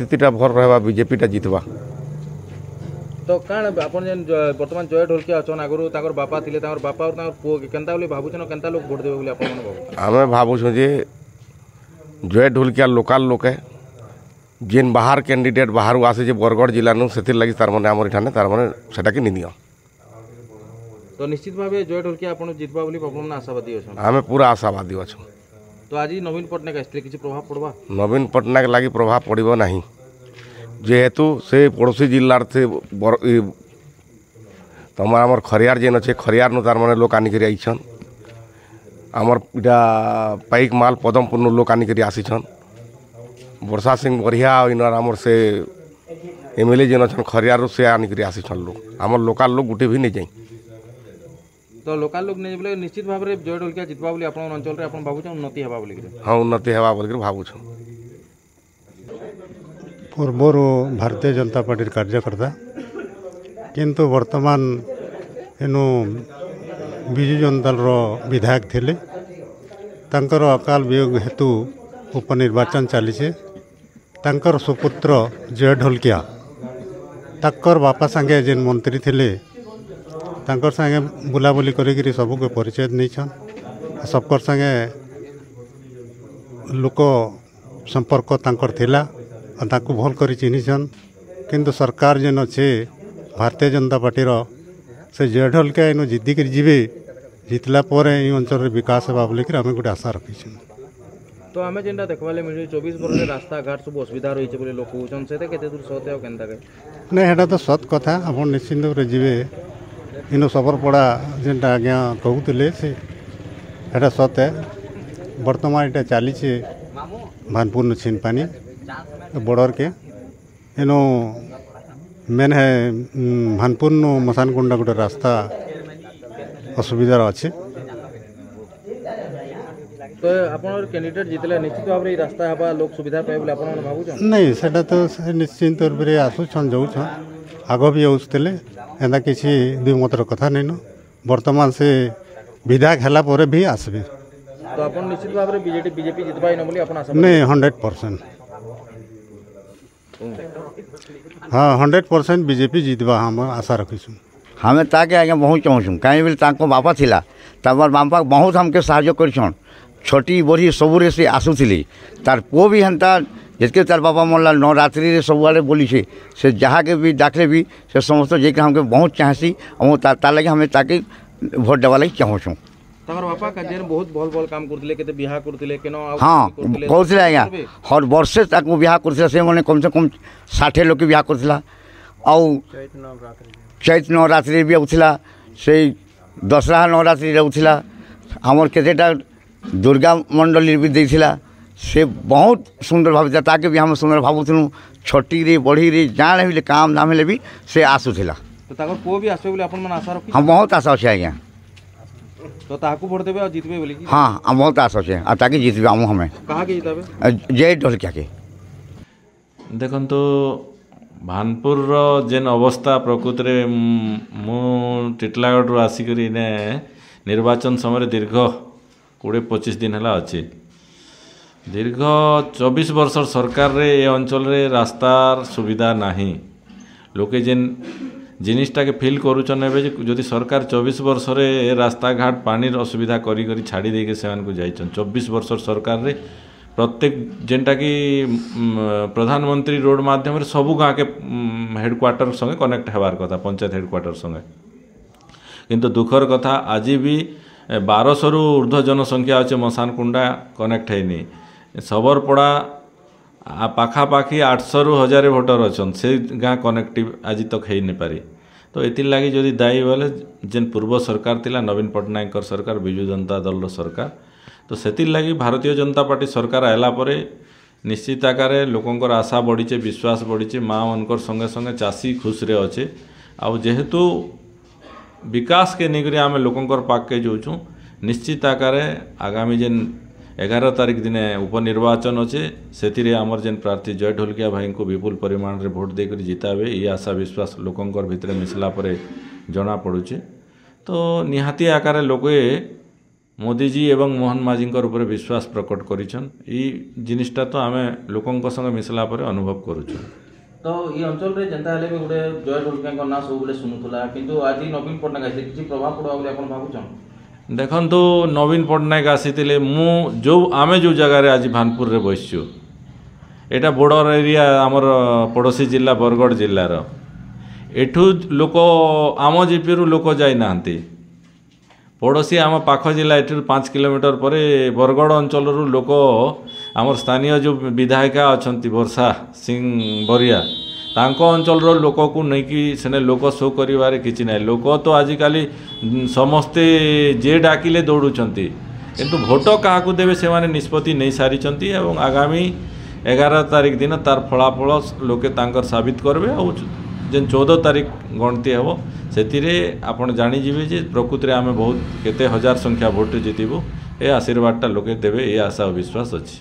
स्थितिटा भल रहा बीजेपीटा जितवा। तो काण आपन जेन वर्तमान जय ढोलकिया अछन आगुरु ताकर बापा थिले ताकर बापा और ताकर पुओ केनता बोली भाबुछन केनता लोग भोट देबे बोली आपन मन भाबु आमे भाबुछु जे जय ढोलकिया लोकल लोक है जेन बाहर कैंडिडेट बाहर आसे जे बरगढ़ जिला नु सेतिर लागि तार माने हमर इठाने तार माने सेटा के निदियो। तो निश्चित भावे जय ढोलकिया आपन जितबा बोली आपन आशावादी अछन। आमे पूरा आशावादी अछु। तो आज नवीन पटनायक आसले किसी प्रभाव पड़वा नवीन पटनायक लागि प्रभाव पड़िबो नाही जेहेतु से पड़ोसी जिलार से तुम आमर खरियार जेन अच्छे खरियार नु तार माने लोक आनिक आईछन आमर इटा पाइक माल पदमपुर नु लोक आनिक आसीछन वर्षा सिंह बढ़िया इनर आमर से एमएलए जेन अच्छन खरियार से आनिक आसीछन लोग आमर लोकल लोग गुटे भी नहीं जाई। तो लोकल लोग नहीं बोले निश्चित भाव में जय ढोलकिया जितवा बोली आपन अंचल रे आपन भाबुछ उन्नति हेबा बोली हां उन्नति हेबा बोली भाबुछ। पूर्वर भारतीय जनता पार्टी कार्यकर्ता किंतु वर्तमान एनु विजु जनता विधायक थिले तांकर अकाल वियोग हेतु उपनिर्वाचन चली तांकर सुपुत्र जय ढोलकिया ताकर बापा संगे जेन मंत्री थिले तांकर संगे बुलाबुली करी सबको परिचय नहीं सबकर संगे लोक संपर्क तांकर थिला ताकू भल कर चिन्हन किंतु सरकार जेन अच्छे भारतीय जनता पार्टी से जय ढोलकिया इन जिद्दी कर जीवे जितला अंचल विकास होगा बोलिक आम गोटे आशा रखी। तो आम जेनटा देखवा मिले 24 वर्ष रास्ता घाट सब असुविधा रही है लोक कहन से केते दूर सत्य केनता नहीं हेटा तो सत कथा आप निश्चिंत रूप जीवे इन सबरपड़ा जेनटा आज्ञा कहते से हेटा सत है बर्तमान यहाँ चली भानपुर छिन पानी बॉर्डर के इनो मेन है भानपुर नु मसानकुंडा गोटे रास्ता असुविधा अच्छे। तो आपन कैंडिडेट जितले निश्चित भाव में रास्ता हवा लोक सुविधा पाए बोले आपन भाबुछन नहीं सेटा तो निश्चिंत रूप से आसुछन जाउछन आग भी आउसतेले एंदा किसी दुमतर कथा नहीं न वर्तमान से विधायक हला पर भी आसबे। तो आपन निश्चित भाव में बीजेपी जितबाई न बोली आपन आशा नहीं 100% हाँ 100% बीजेपी जितवा हम आशा रखीसु। हमें ताके आगे बहुत चाहूँ कहीं बोले ताको बापा थिला तमर बापा बहुत हमके साहाय्य कर छोटी बड़ी सबुरे से आसुली तार पुओ भी हेन्ता जिसके तार बापा मरला नवरात्रि सबुआड़े बोली से जहाँ के भी डाकले भी से समस्त जे हमके बहुत चाहसी और तार लगे हमें ताके भोट देवा लगे चाहूँ। तमर बापा का जेन बहुत भल भल काम करथिले केते बियाह करथिले केनो हां कहथिले आज्ञा हर वर्षे ताको बियाह करथिला से माने कम से कम 60 लोग के बियाह करथिला औ चैत नवरात्रि भी आउथिला से दशहरा नवरात्रि रहउथिला हमर केतेटा दुर्गा मंडली भी देथिला से बहुत सुंदर भाव ताके भी हम सुंदर भावुथनु छोटी रे बड़ी रे जाने भी काम दाम ले भी से आसुथिला। तो ताको को भी आसबे बोले अपन मन आशा रखी हम बहुत आशा अछि आज्ञा। तो ताकू भोट देबे और जितबे बोली हाँ हम बहुत आशा छे आ ताकि जितबे हम हमें कहा के जिताबे जय ढोलकिया के। देखन तो भानपुर जेन अवस्था प्रकृत रे मु टिटलागढ़ आसिक ने निर्वाचन समय दीर्घ 20-25 दिन है अच्छे दीर्घ 24 वर्ष सरकार रे ए अंचल रे रास्तार सुविधा नहीं लोके जेन जिनिसटा के फिल करूचन एबे जदि सरकार 24 वर्ष रे रास्ता घाट पानी असुविधा करी करी छाड़ी दे के सेवन को जाइछन 24 वर्ष सरकार रे प्रत्येक जेनटा कि प्रधानमंत्री रोड माध्यम रे सबु गाँ के हेडक्वार्टर संगे कनेक्ट हेबार कथा पंचायत हेडक्वार्टर संगे किंतु दुखर कथा आज भी 1200 रु ऊर्ध्व जनसंख्या अच्छे मसानकुंडा कनेक्ट है सबरपड़ा पाखापाखि 800 रु 1000 भोटर अच्छन से गाँ कनेक्टिव आज तक है नहीं पारी। तो एतिर लगी जदि दायी बोले जेन पूर्व सरकार थिला नवीन पट्टनायक सरकार विजु जनता दल सरकार तो सेतिर लगी भारतीय जनता पार्टी सरकार आला परे निश्चित आकार लोकंकर आशा बढ़ीचे विश्वास बढ़ीचे माँ मनकर संगे संगे चाषी खुश रे अच्छे आउ जेहेतु विकास के निगरी आम लोकंकर पाक के जाऊँ निश्चित आकार आगामी जेन 11 तारीख दिन उपनिर्वाचन अच्छे से आमर जेन प्रार्थी जय ढोलकिया भाई को विपुल परिमाण रे भोट देकर जिताबे ये आशा विश्वास लोकंकर भितर मिसला परे जना पड़ुचे। तो निहाती आकार लोके मोदीजी एवं मोहन माझींकर ऊपर विश्वास प्रकट करिछन। ई जिनिसटा तो आमे लोकंक संग मिसला पर अनुभव करूछु। तो ये अंचल रे जनता हेले भी गुटे जय ढोलकिया ना सब बेले सुनुतला किंतु आज नवीन पटनायक आसी किछि प्रभाव पड़वा बोले आपण भाबुछन? देखंतु नवीन पटनायक आसीतिले मु जो आमे जो जगह रे आज भानपुर रे बसछु एटा बॉर्डर एरिया आमर पड़ोसी जिला बरगढ़ जिल्लार एठू लोक आम जीपी रु लोक जाई नांती पड़ोसी आम पाख जिला एठू 5 किलोमीटर पर बरगढ़ अंचल रु लोक आमर स्थानीय जो विधायिका अछंती वर्षा सिंह बरिया तांको अंचल रो लोक को नहीं कि सेने लोक शो करिवारे किछि नै लोक तो आजिकाली समस्ते जे डाकिले दौड़ुचंती किंतु भोट काहाकू देवे से माने निष्पत्ति नहीं सारिचंती एवं आगामी 11 तारिख दिन तार फलाफल लोके तांकर साबित करबे और जेन 14 तारिख गणती हेबो सेतिरे आपण जानि जिवे जे प्रकृति रे आमे बहुत केते हजार संख्या भोट जितिबो ए आशीर्वादटा लोके देवे ए आशा और विश्वास अछि।